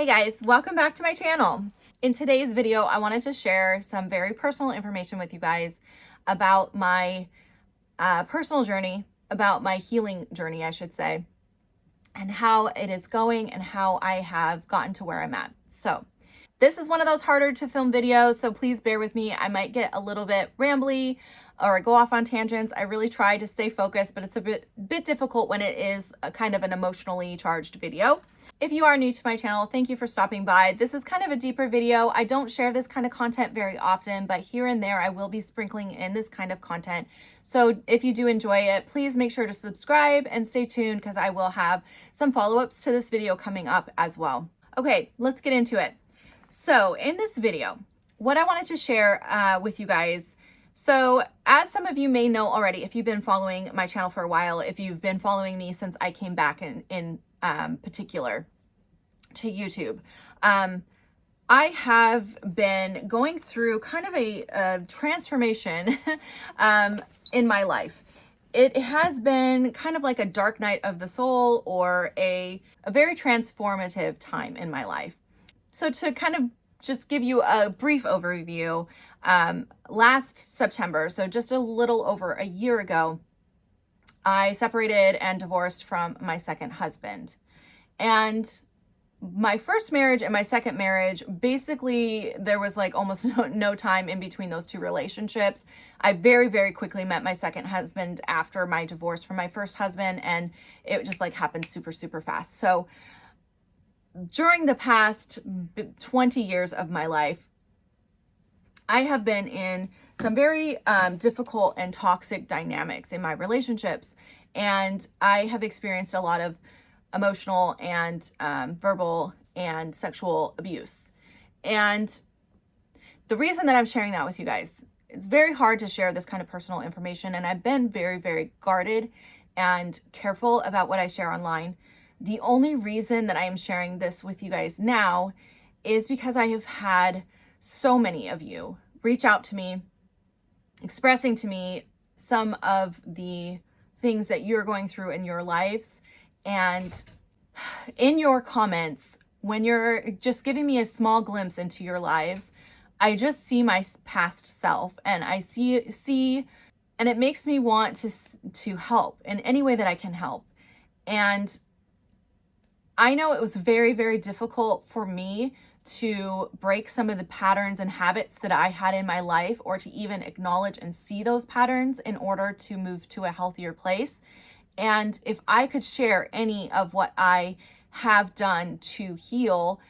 Hey guys, welcome back to my channel. In today's video, I wanted to share some very personal information with you guys about my personal journey, about my healing journey, I should say, and how it is going and how I have gotten to where I'm at. So this is one of those harder to film videos, so please bear with me. I might get a little bit rambly or go off on tangents. I really try to stay focused, but it's a bit difficult when it is a kind of an emotionally charged video. If you are new to my channel, thank you for stopping by. This is kind of a deeper video. I don't share this kind of content very often, but here and there I will be sprinkling in this kind of content. So if you do enjoy it, please make sure to subscribe and stay tuned because I will have some follow-ups to this video coming up as well. Okay, let's get into it. So in this video, what I wanted to share with you guys, so as some of you may know already, if you've been following my channel for a while, if you've been following me since I came back in particular to YouTube, I have been going through kind of a transformation in my life. It has been kind of like a dark night of the soul or a very transformative time in my life. So to kind of just give you a brief overview, last September, so just a little over a year ago, I separated and divorced from my second husband. And my first marriage and my second marriage, basically there was like almost no time in between those two relationships. I very, very quickly met my second husband after my divorce from my first husband, and it just like happened super, super fast. So during the past 20 years of my life, I have been in some very difficult and toxic dynamics in my relationships. And I have experienced a lot of emotional and verbal and sexual abuse. And the reason that I'm sharing that with you guys, it's very hard to share this kind of personal information. And I've been very, very guarded and careful about what I share online. The only reason that I am sharing this with you guys now is because I have had so many of you reach out to me, expressing to me some of the things that you're going through in your lives. And in your comments, when you're just giving me a small glimpse into your lives, I just see my past self, and I see, and it makes me want to help in any way that I can help. And I know it was very, very difficult for me to break some of the patterns and habits that I had in my life, or to even acknowledge and see those patterns in order to move to a healthier place. And if I could share any of what I have done to heal,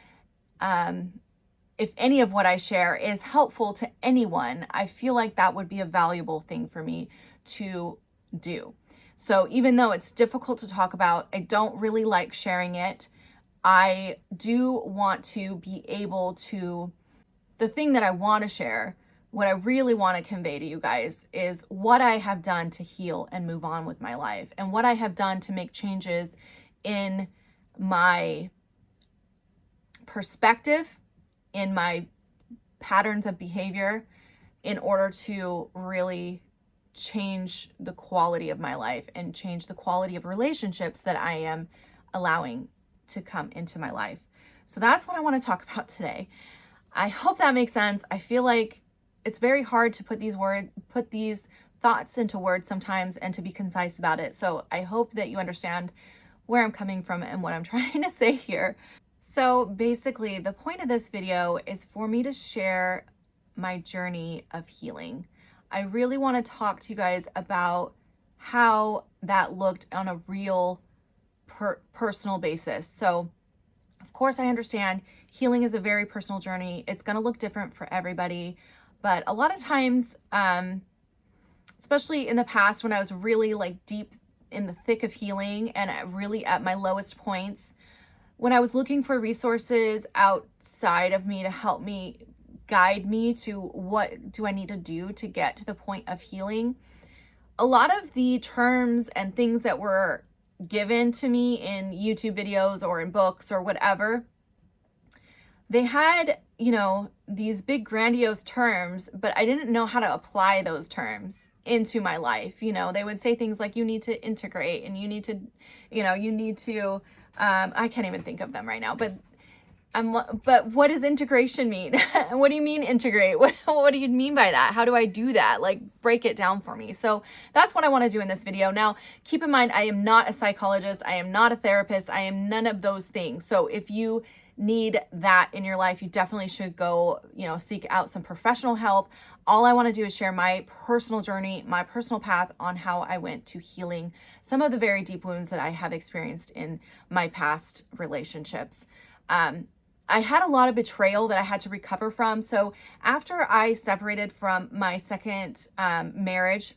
if any of what I share is helpful to anyone, I feel like that would be a valuable thing for me to do. So even though it's difficult to talk about, I don't really like sharing it. I do want to be able to, the thing that I want to share, what I really want to convey to you guys is what I have done to heal and move on with my life, and what I have done to make changes in my perspective, in my patterns of behavior, in order to really change the quality of my life and change the quality of relationships that I am allowing to come into my life. So that's what I want to talk about today. I hope that makes sense. I feel like it's very hard to put these thoughts into words sometimes and to be concise about it. So I hope that you understand where I'm coming from and what I'm trying to say here. So basically, the point of this video is for me to share my journey of healing. I really want to talk to you guys about how that looked on a real personal basis. So of course I understand healing is a very personal journey. It's going to look different for everybody. But a lot of times, especially in the past when I was really like deep in the thick of healing and really at my lowest points, when I was looking for resources outside of me to help me guide me to what do I need to do to get to the point of healing, a lot of the terms and things that were given to me in YouTube videos or in books or whatever, they had, these big grandiose terms, but I didn't know how to apply those terms into my life. They would say things like you need to integrate and you need to, I can't even think of them right now, but But what does integration mean? What do you mean integrate? What do you mean by that? How do I do that? Like, break it down for me. So that's what I want to do in this video. Now, keep in mind, I am not a psychologist. I am not a therapist. I am none of those things. So if you need that in your life, you definitely should go, seek out some professional help. All I want to do is share my personal journey, my personal path on how I went to healing some of the very deep wounds that I have experienced in my past relationships. I had a lot of betrayal that I had to recover from. So after I separated from my second marriage,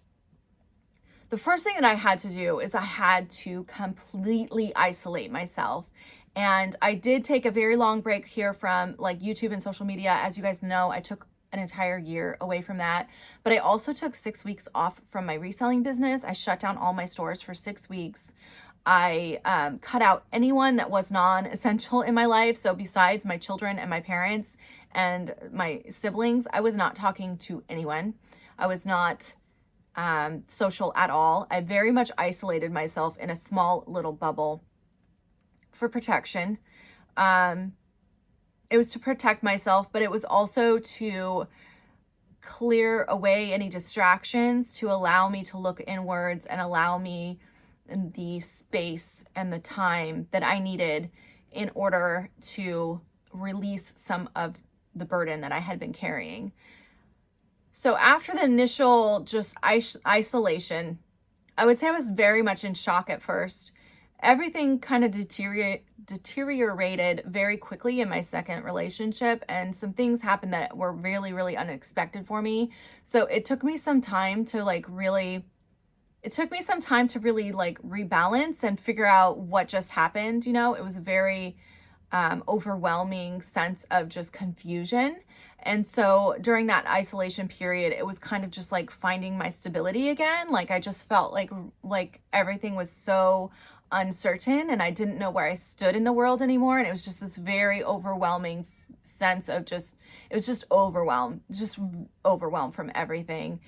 the first thing that I had to do is I had to completely isolate myself. And I did take a very long break here from like YouTube and social media. As you guys know, I took an entire year away from that. But I also took 6 weeks off from my reselling business. I shut down all my stores for 6 weeks. I cut out anyone that was non-essential in my life. So besides my children and my parents and my siblings, I was not talking to anyone. I was not social at all. I very much isolated myself in a small little bubble for protection. It was to protect myself, but it was also to clear away any distractions, to allow me to look inwards and allow me the space and the time that I needed in order to release some of the burden that I had been carrying. So after the initial just isolation, I would say I was very much in shock at first. Everything kind of deteriorated very quickly in my second relationship, and some things happened that were really, really unexpected for me. So it took me some time to really rebalance and figure out what just happened. It was a very overwhelming sense of just confusion. And so during that isolation period, it was kind of just like finding my stability again. Like I just felt like everything was so uncertain and I didn't know where I stood in the world anymore. And it was just this very overwhelming sense of it was just overwhelmed from everything.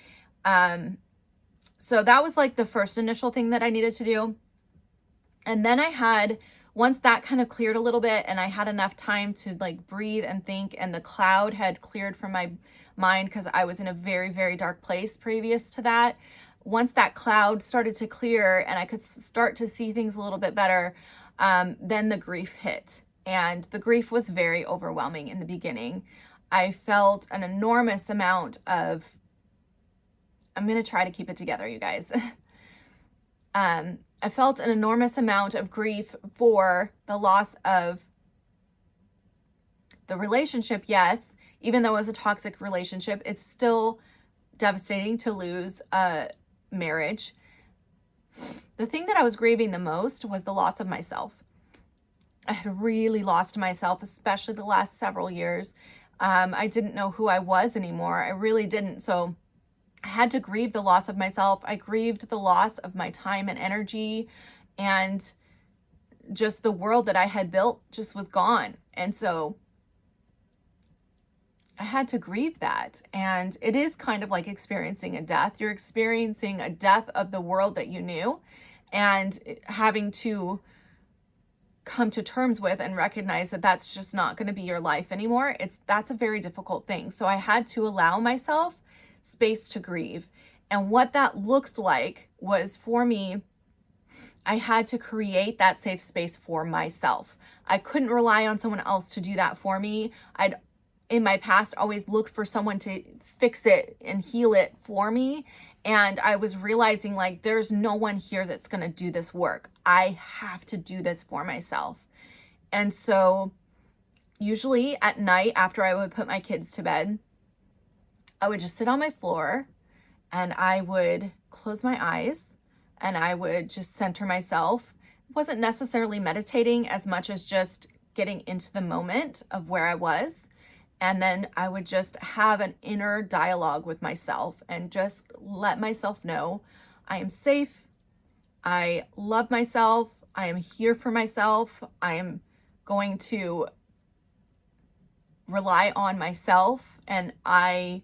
So that was like the first initial thing that I needed to do. And then once that kind of cleared a little bit and I had enough time to like breathe and think, and the cloud had cleared from my mind because I was in a very, very dark place previous to that. Once that cloud started to clear and I could start to see things a little bit better, then the grief hit. And the grief was very overwhelming in the beginning. I felt an enormous amount of, I'm going to try to keep it together, you guys. I felt an enormous amount of grief for the loss of the relationship. Yes, even though it was a toxic relationship, it's still devastating to lose a marriage. The thing that I was grieving the most was the loss of myself. I had really lost myself, especially the last several years. I didn't know who I was anymore. I really didn't. So I had to grieve the loss of myself. I grieved the loss of my time and energy, and just the world that I had built just was gone. And so I had to grieve that. And it is kind of like experiencing a death. You're experiencing a death of the world that you knew and having to come to terms with and recognize that that's just not going to be your life anymore. That's a very difficult thing. So I had to allow myself space to grieve. And what that looked like was, for me, I had to create that safe space for myself. I couldn't rely on someone else to do that for me. I'd, in my past, always looked for someone to fix it and heal it for me. And I was realizing like, there's no one here that's going to do this work. I have to do this for myself. And so usually at night, after I would put my kids to bed, I would just sit on my floor and I would close my eyes and I would just center myself. It wasn't necessarily meditating as much as just getting into the moment of where I was. And then I would just have an inner dialogue with myself and just let myself know I am safe. I love myself. I am here for myself. I am going to rely on myself, and I'm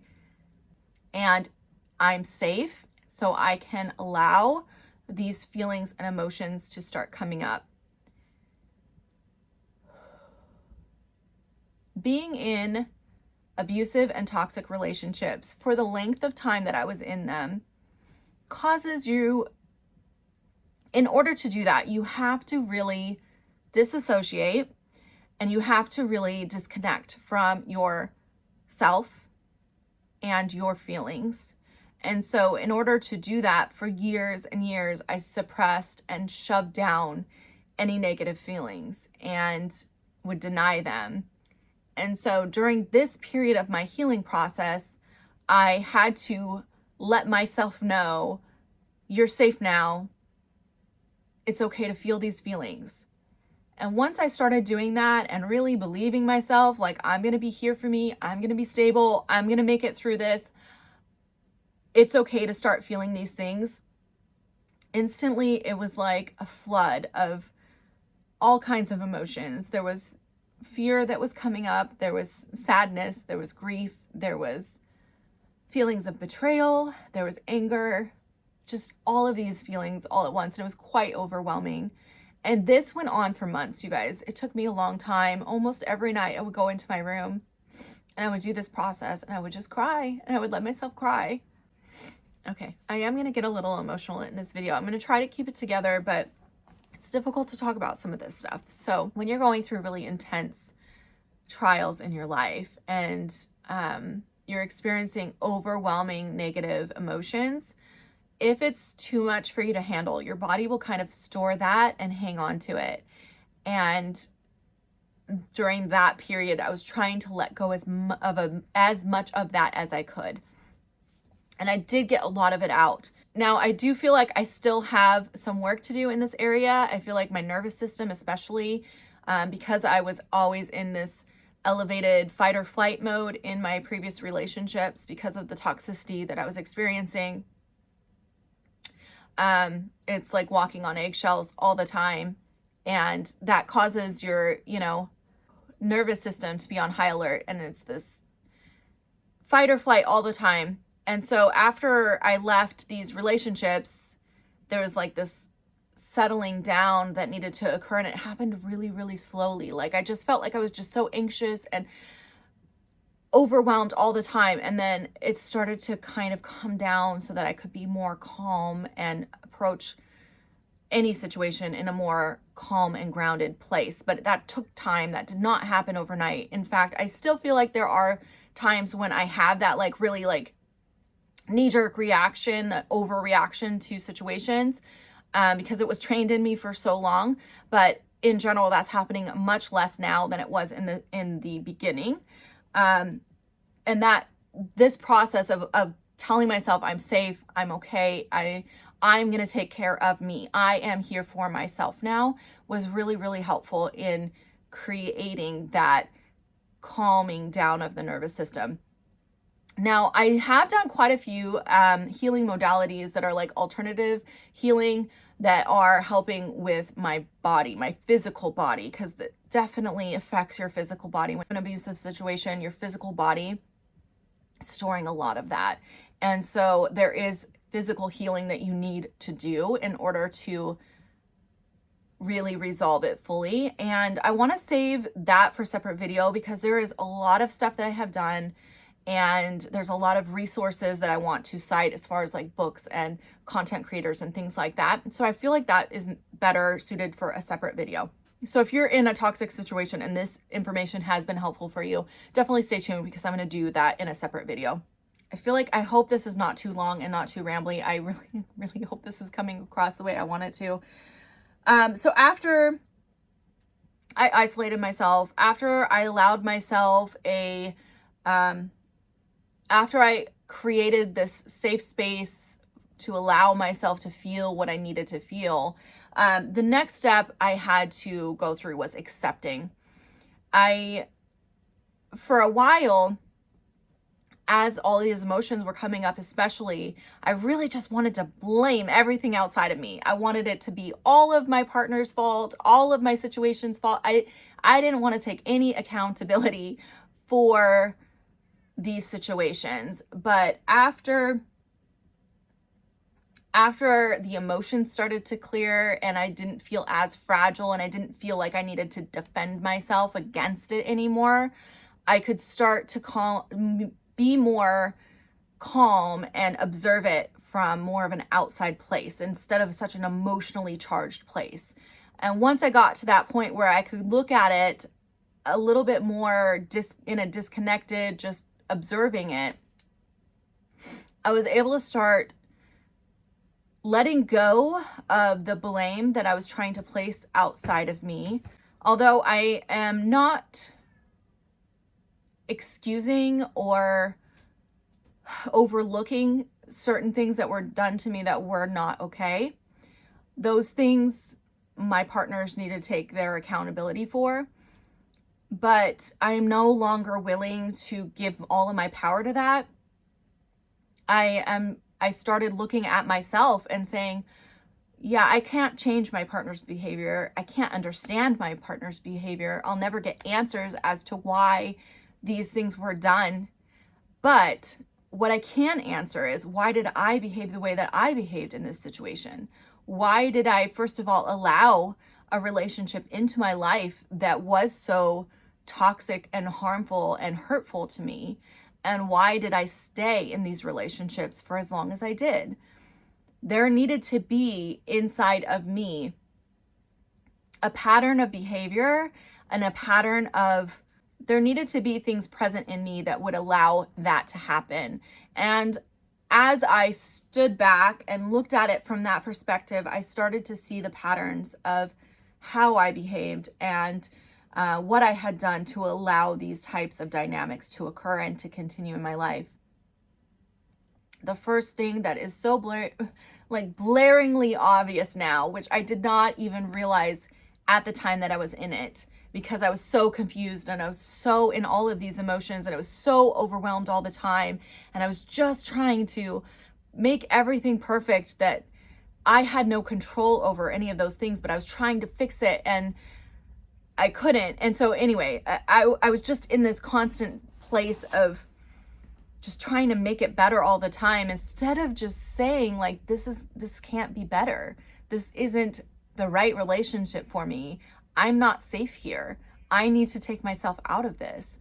safe, so I can allow these feelings and emotions to start coming up. being in abusive and toxic relationships for the length of time that I was in them causes you, in order to do that, you have to really disassociate and you have to really disconnect from yourself and your feelings. And so in order to do that, for years and years, I suppressed and shoved down any negative feelings and would deny them. And so during this period of my healing process, I had to let myself know, you're safe now. It's okay to feel these feelings. And once I started doing that and really believing myself, like, I'm going to be here for me, I'm going to be stable, I'm going to make it through this, it's okay to start feeling these things. Instantly, it was like a flood of all kinds of emotions. There was fear that was coming up, there was sadness, there was grief, there was feelings of betrayal, there was anger, just all of these feelings all at once. And it was quite overwhelming. And this went on for months, you guys. It took me a long time. Almost every night I would go into my room and I would do this process and I would just cry and I would let myself cry. Okay, I am going to get a little emotional in this video. I'm going to try to keep it together, but it's difficult to talk about some of this stuff. So when you're going through really intense trials in your life and you're experiencing overwhelming negative emotions, if it's too much for you to handle, your body will kind of store that and hang on to it. And during that period, I was trying to let go as much of that as I could. And I did get a lot of it out. Now, I do feel like I still have some work to do in this area. I feel like my nervous system, especially because I was always in this elevated fight or flight mode in my previous relationships because of the toxicity that I was experiencing. It's like walking on eggshells all the time. And that causes your, nervous system to be on high alert. And it's this fight or flight all the time. And so after I left these relationships, there was like this settling down that needed to occur. And it happened really, really slowly. Like I just felt like I was just so anxious and overwhelmed all the time. And then it started to kind of come down so that I could be more calm and approach any situation in a more calm and grounded place. But that took time. That did not happen overnight. In fact, I still feel like there are times when I have that like really like knee-jerk reaction, that overreaction to situations because it was trained in me for so long. But in general, that's happening much less now than it was in the beginning. And that this process of telling myself I'm safe, I'm okay, I'm going to take care of me, I am here for myself now, was really, really helpful in creating that calming down of the nervous system. Now, I have done quite a few healing modalities that are like alternative healing that are helping with my body, my physical body, because that definitely affects your physical body. When an abusive situation, your physical body is storing a lot of that. And so there is physical healing that you need to do in order to really resolve it fully. And I want to save that for a separate video because there is a lot of stuff that I have done. And there's a lot of resources that I want to cite as far as like books and content creators and things like that. So I feel like that is better suited for a separate video. So if you're in a toxic situation and this information has been helpful for you, definitely stay tuned because I'm going to do that in a separate video. I hope this is not too long and not too rambly. I really, really hope this is coming across the way I want it to. So after I isolated myself, after I allowed myself after I created this safe space to allow myself to feel what I needed to feel, the next step I had to go through was accepting. For a while, as all these emotions were coming up, especially, I really just wanted to blame everything outside of me. I wanted it to be all of my partner's fault, all of my situation's fault. I didn't want to take any accountability for these situations. But after the emotions started to clear and I didn't feel as fragile and I didn't feel like I needed to defend myself against it anymore, I could start to be more calm and observe it from more of an outside place instead of such an emotionally charged place. And once I got to that point where I could look at it a little bit more in a disconnected, just observing it, I was able to start letting go of the blame that I was trying to place outside of me. Although I am not excusing or overlooking certain things that were done to me that were not okay, those things my partners need to take their accountability for. But I am no longer willing to give all of my power to that. I started looking at myself and saying, yeah, I can't change my partner's behavior. I can't understand my partner's behavior. I'll never get answers as to why these things were done. But what I can answer is, why did I behave the way that I behaved in this situation? Why did I, first of all, allow a relationship into my life that was so toxic and harmful and hurtful to me? And why did I stay in these relationships for as long as I did? There needed to be inside of me a pattern of behavior and a pattern of, there needed to be things present in me that would allow that to happen. And as I stood back and looked at it from that perspective, I started to see the patterns of how I behaved and what I had done to allow these types of dynamics to occur and to continue in my life. The first thing that is so blaringly obvious now, which I did not even realize at the time that I was in it, because I was so confused and I was so in all of these emotions and I was so overwhelmed all the time. And I was just trying to make everything perfect, that I had no control over any of those things, but I was trying to fix it and I couldn't. And so anyway, I was just in this constant place of just trying to make it better all the time, instead of just saying like, this can't be better. This isn't the right relationship for me. I'm not safe here. I need to take myself out of this.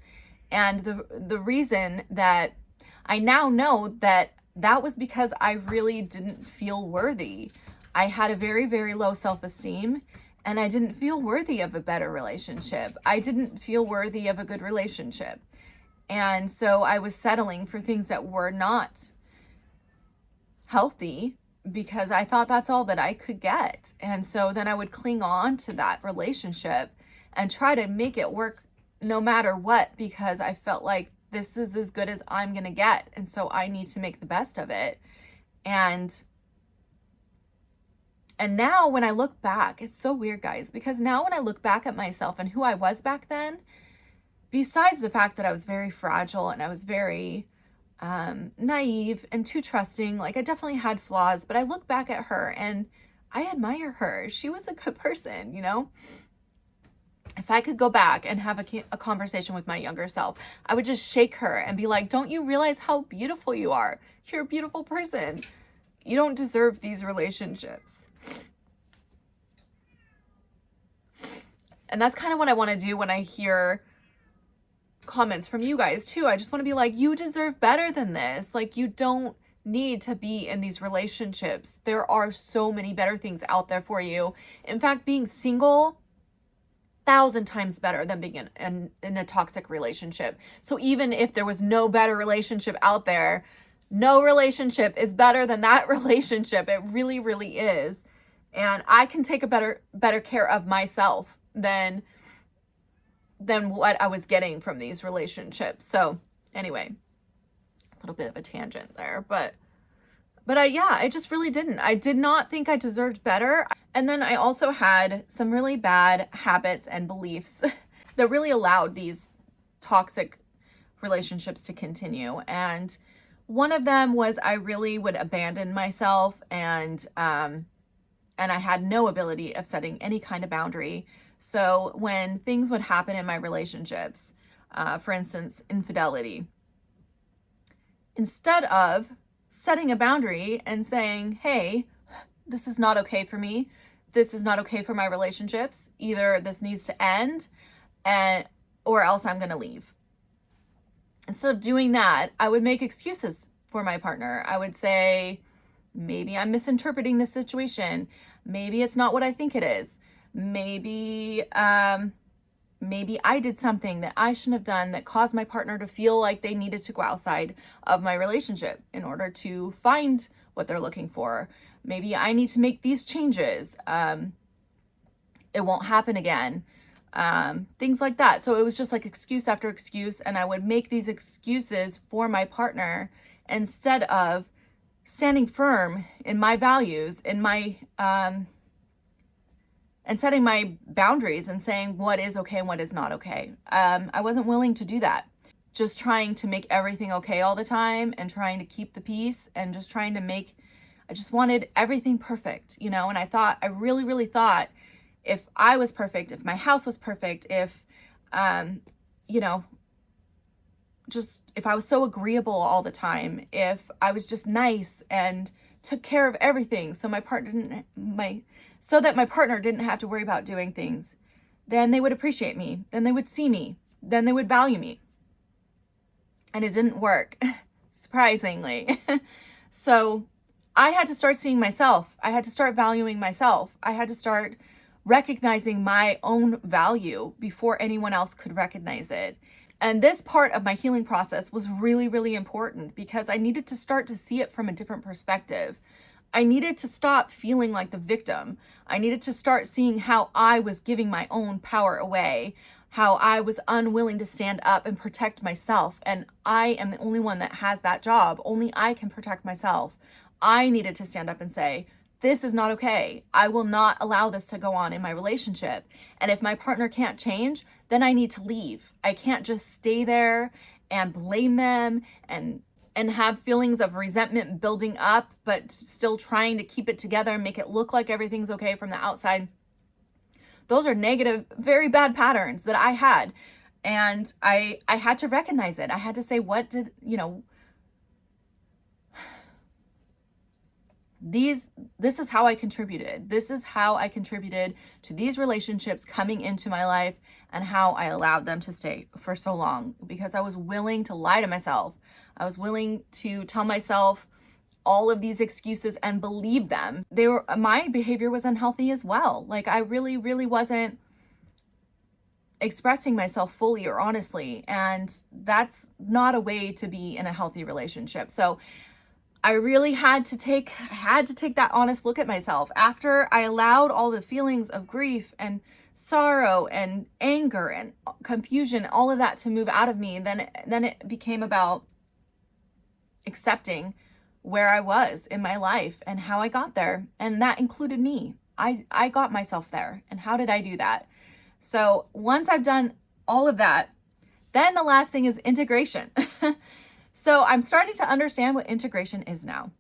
And the reason that I now know that was because I really didn't feel worthy. I had a very, very low self-esteem, and I didn't feel worthy of a better relationship. I didn't feel worthy of a good relationship. And so I was settling for things that were not healthy because I thought that's all that I could get. And so then I would cling on to that relationship and try to make it work no matter what, because I felt like this is as good as I'm going to get. And so I need to make the best of it. And now when I look back, it's so weird, guys, because now when I look back at myself and who I was back then, besides the fact that I was very fragile and I was very naive and too trusting, like I definitely had flaws, but I look back at her and I admire her. She was a good person, you know? If I could go back and have a conversation with my younger self, I would just shake her and be like, don't you realize how beautiful you are? You're a beautiful person. You don't deserve these relationships. And that's kind of what I want to do when I hear comments from you guys too. I just want to be like, you deserve better than this. Like, you don't need to be in these relationships. There are so many better things out there for you. In fact, being single, 1,000 times better than being in a toxic relationship. So even if there was no better relationship out there, no relationship is better than that relationship. It really, really is. And I can take a better care of myself than what I was getting from these relationships. So anyway, a little bit of a tangent there, but I just really didn't. I did not think I deserved better. And then I also had some really bad habits and beliefs that really allowed these toxic relationships to continue. And one of them was I really would abandon myself, and I had no ability of setting any kind of boundary. So when things would happen in my relationships, for instance, infidelity, instead of setting a boundary and saying, hey, this is not okay for me, this is not okay for my relationships, either this needs to end or else I'm going to leave. instead of doing that, I would make excuses for my partner. I would say, maybe I'm misinterpreting this situation. Maybe it's not what I think it is. Maybe I did something that I shouldn't have done that caused my partner to feel like they needed to go outside of my relationship in order to find what they're looking for. Maybe I need to make these changes. It won't happen again. Things like that. So it was just like excuse after excuse, and I would make these excuses for my partner instead of standing firm in my values, in my and setting my boundaries and saying what is okay and what is not okay. I wasn't willing to do that. Just trying to make everything okay all the time and trying to keep the peace and just trying to make, I just wanted everything perfect, you know, and I really, really thought if I was perfect, if my house was perfect, if, you know, just if I was so agreeable all the time, if I was just nice and took care of everything so that my partner didn't have to worry about doing things, then they would appreciate me, then they would see me, then they would value me. And it didn't work, surprisingly. So I had to start seeing myself. I had to start valuing myself. I had to start recognizing my own value before anyone else could recognize it. And this part of my healing process was really, really important because I needed to start to see it from a different perspective. I needed to stop feeling like the victim. I needed to start seeing how I was giving my own power away, how I was unwilling to stand up and protect myself. And I am the only one that has that job. Only I can protect myself. I needed to stand up and say, this is not okay. I will not allow this to go on in my relationship. And if my partner can't change, then I need to leave. I can't just stay there and blame them and have feelings of resentment building up, but still trying to keep it together and make it look like everything's okay from the outside. Those are negative, very bad patterns that I had. And I had to recognize it. I had to say, this is how I contributed. This is how I contributed to these relationships coming into my life and how I allowed them to stay for so long, because I was willing to lie to myself. I was willing to tell myself all of these excuses and believe them. My behavior was unhealthy as well. Like I really, really wasn't expressing myself fully or honestly. And that's not a way to be in a healthy relationship. So I really had to take that honest look at myself after I allowed all the feelings of grief and sorrow and anger and confusion, all of that to move out of me. Then it became about accepting where I was in my life and how I got there. And that included me. I got myself there. And how did I do that? So once I've done all of that, then the last thing is integration. So I'm starting to understand what integration is now.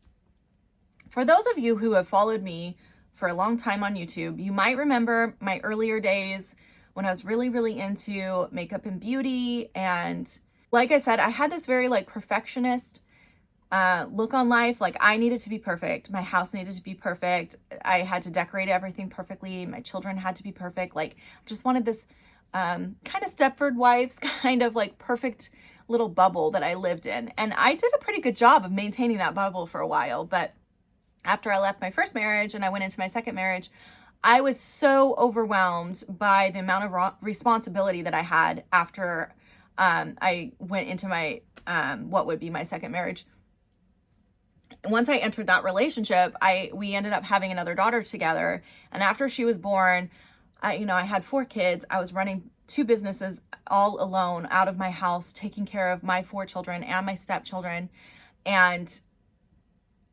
For those of you who have followed me for a long time on YouTube, you might remember my earlier days when I was really, really into makeup and beauty. And like I said, I had this very perfectionist look on life. Like I needed to be perfect. My house needed to be perfect. I had to decorate everything perfectly. My children had to be perfect. Like I just wanted this kind of Stepford Wives kind of perfect little bubble that I lived in. And I did a pretty good job of maintaining that bubble for a while. But after I left my first marriage and I went into my second marriage, I was so overwhelmed by the amount of responsibility that I had after I went into my what would be my second marriage. Once I entered that relationship, we ended up having another daughter together. And after she was born, I had 4 kids. I was running 2 businesses all alone out of my house, taking care of my 4 children and my stepchildren and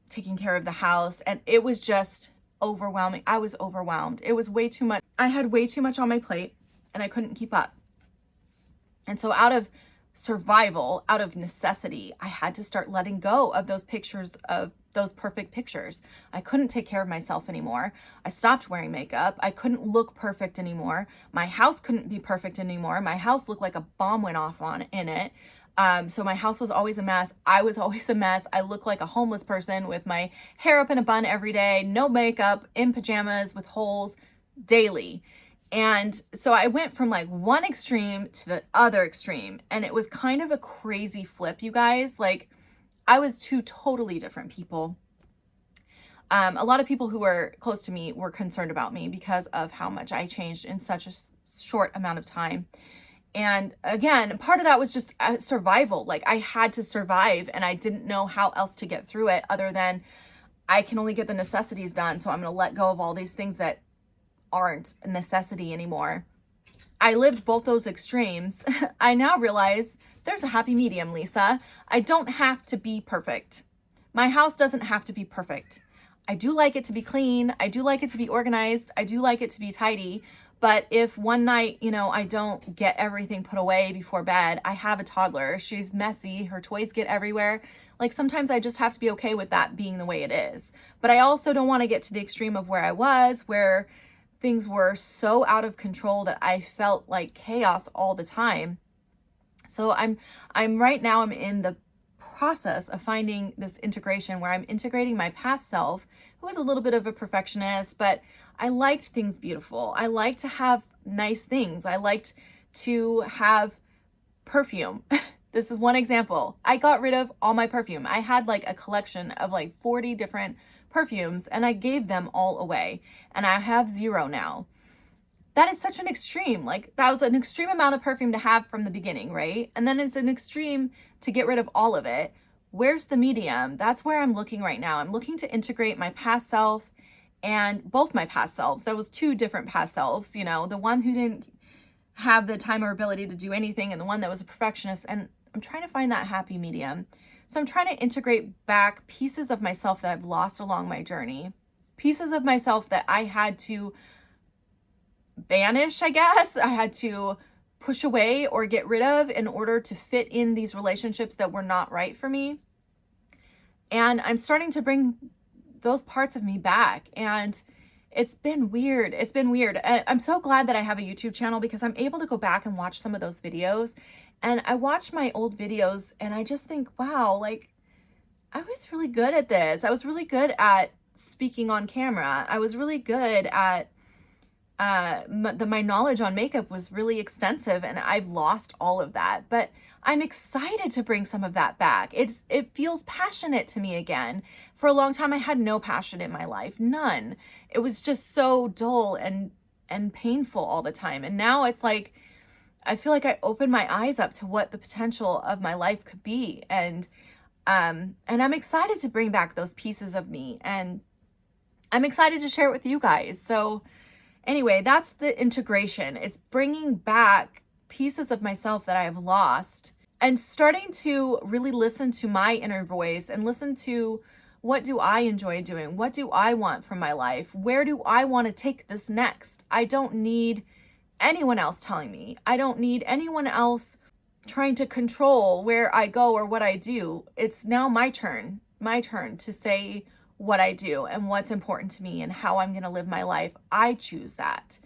taking care of the house. And it was just overwhelming. I was overwhelmed. It was way too much. I had way too much on my plate and I couldn't keep up. And so out of survival, out of necessity, I had to start letting go of those pictures, of those perfect pictures. I couldn't take care of myself anymore. I stopped wearing makeup. I couldn't look perfect anymore. My house couldn't be perfect anymore. My house looked like a bomb went off in it. So my house was always a mess. I was always a mess. I looked like a homeless person with my hair up in a bun every day, no makeup, in pajamas with holes daily. And so I went from like one extreme to the other extreme, and it was kind of a crazy flip, you guys. Like, I was two totally different people. A lot of people who were close to me were concerned about me because of how much I changed in such a short amount of time. And again, part of that was just survival. Like, I had to survive, and I didn't know how else to get through it other than I can only get the necessities done. So I'm going to let go of all these things that aren't a necessity anymore. I lived both those extremes. I now realize there's a happy medium, Lisa. I don't have to be perfect. My house doesn't have to be perfect. I do like it to be clean. I do like it to be organized. I do like it to be tidy. But if one night, you know, I don't get everything put away before bed, I have a toddler. She's messy. Her toys get everywhere. Like, sometimes I just have to be okay with that being the way it is. But I also don't want to get to the extreme of where I was, where things were so out of control that I felt like chaos all the time. So I'm right now, I'm in the process of finding this integration where I'm integrating my past self, who was a little bit of a perfectionist, but I liked things beautiful. I liked to have nice things. I liked to have perfume. This is one example. I got rid of all my perfume. I had like a collection of like 40 different perfumes, and I gave them all away, and I have 0 now. That is such an extreme. Like, that was an extreme amount of perfume to have from the beginning, right? And then it's an extreme to get rid of all of it. Where's the medium? That's where I'm looking right now. I'm looking to integrate my past self and both my past selves. There was 2 different past selves, you know, the one who didn't have the time or ability to do anything, and the one that was a perfectionist. And I'm trying to find that happy medium. So I'm trying to integrate back pieces of myself that I've lost along my journey, pieces of myself that I had to banish, I guess. I had to push away or get rid of in order to fit in these relationships that were not right for me. And I'm starting to bring those parts of me back. And it's been weird. It's been weird. I'm so glad that I have a YouTube channel, because I'm able to go back and watch some of those videos. And I watch my old videos and I just think, wow, like, I was really good at this. I was really good at speaking on camera. I was really good at my knowledge on makeup was really extensive, and I've lost all of that. But I'm excited to bring some of that back. It feels passionate to me again. For a long time, I had no passion in my life, none. It was just so dull and painful all the time. And now it's like, I feel like I opened my eyes up to what the potential of my life could be. And I'm excited to bring back those pieces of me, and I'm excited to share it with you guys. So anyway, that's the integration. It's bringing back pieces of myself that I have lost, and starting to really listen to my inner voice and listen to, what do I enjoy doing? What do I want from my life? Where do I want to take this next? I don't need anyone else telling me. I don't need anyone else trying to control where I go or what I do. It's now my turn to say what I do and what's important to me and how I'm going to live my life. I choose that.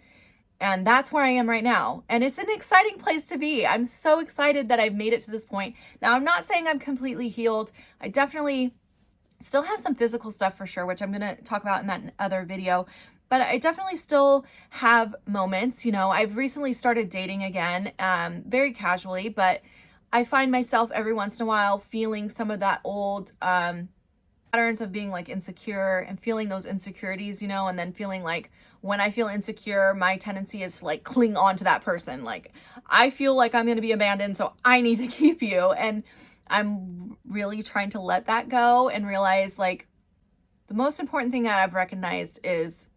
And that's where I am right now. And it's an exciting place to be. I'm so excited that I've made it to this point. Now, I'm not saying I'm completely healed. I definitely still have some physical stuff for sure, which I'm going to talk about in that other video. But I definitely still have moments. You know, I've recently started dating again, very casually, but I find myself every once in a while feeling some of that old patterns of being like insecure and feeling those insecurities, you know, and then feeling like, when I feel insecure, my tendency is to like cling on to that person. Like, I feel like I'm going to be abandoned, so I need to keep you. And I'm really trying to let that go and realize, like, the most important thing that I've recognized is,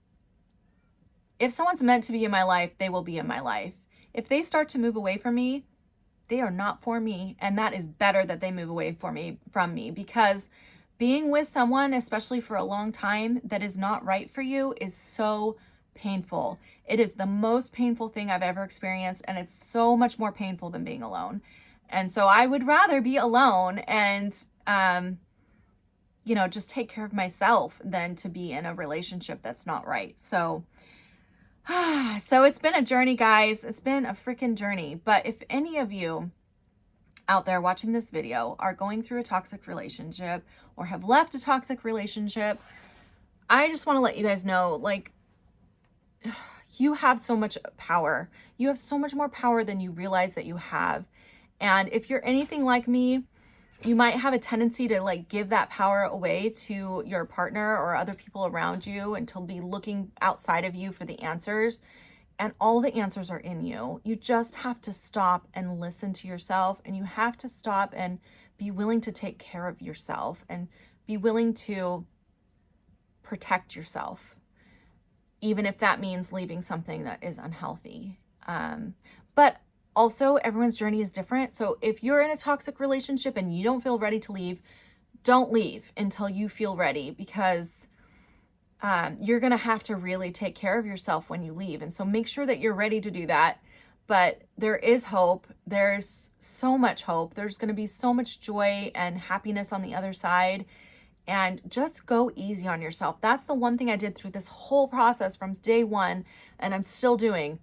if someone's meant to be in my life, they will be in my life. If they start to move away from me, they are not for me. And that is better that they move away from me, because being with someone, especially for a long time, that is not right for you is so painful. It is the most painful thing I've ever experienced, and it's so much more painful than being alone. And so I would rather be alone and, you know, just take care of myself than to be in a relationship that's not right. So it's been a journey, guys. It's been a freaking journey. But if any of you out there watching this video are going through a toxic relationship or have left a toxic relationship, I just want to let you guys know, like, you have so much power. You have so much more power than you realize that you have. And if you're anything like me, you might have a tendency to like give that power away to your partner or other people around you and to be looking outside of you for the answers. And all the answers are in you. You just have to stop and listen to yourself, and you have to stop and be willing to take care of yourself and be willing to protect yourself, even if that means leaving something that is unhealthy. But also, everyone's journey is different. So if you're in a toxic relationship and you don't feel ready to leave, don't leave until you feel ready, because you're going to have to really take care of yourself when you leave. And so make sure that you're ready to do that. But there is hope. There's so much hope. There's going to be so much joy and happiness on the other side. And just go easy on yourself. That's the one thing I did through this whole process from day one, and I'm still doing.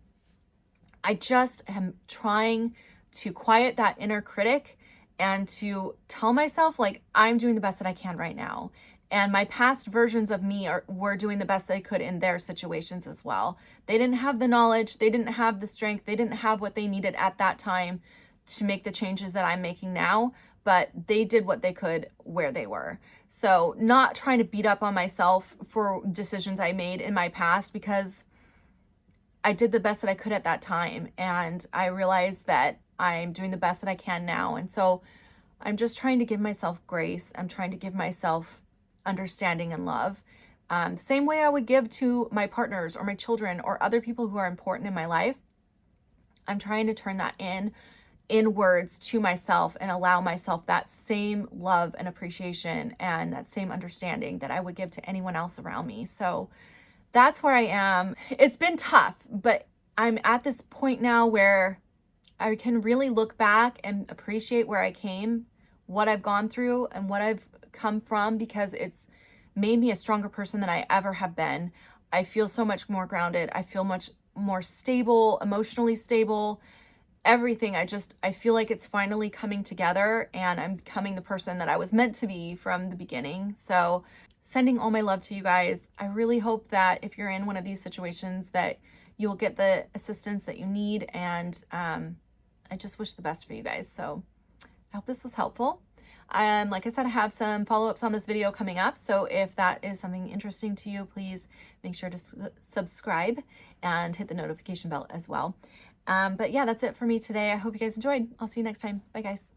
I just am trying to quiet that inner critic and to tell myself, like, I'm doing the best that I can right now. And my past versions of me were doing the best they could in their situations as well. They didn't have the knowledge, they didn't have the strength, they didn't have what they needed at that time to make the changes that I'm making now, but they did what they could where they were. So not trying to beat up on myself for decisions I made in my past, because I did the best that I could at that time. And I realized that I'm doing the best that I can now. And so I'm just trying to give myself grace. I'm trying to give myself understanding and love. The same way I would give to my partners or my children or other people who are important in my life. I'm trying to turn that in words to myself and allow myself that same love and appreciation and that same understanding that I would give to anyone else around me. So that's where I am. It's been tough, but I'm at this point now where I can really look back and appreciate where I came, what I've gone through, and what I've come from, because it's made me a stronger person than I ever have been. I feel so much more grounded. I feel much more stable, emotionally stable, everything. I feel like it's finally coming together, and I'm becoming the person that I was meant to be from the beginning. So sending all my love to you guys. I really hope that if you're in one of these situations that you'll get the assistance that you need. And I just wish the best for you guys. So I hope this was helpful. Like I said, I have some follow-ups on this video coming up. So if that is something interesting to you, please make sure to subscribe and hit the notification bell as well. But yeah, that's it for me today. I hope you guys enjoyed. I'll see you next time. Bye, guys.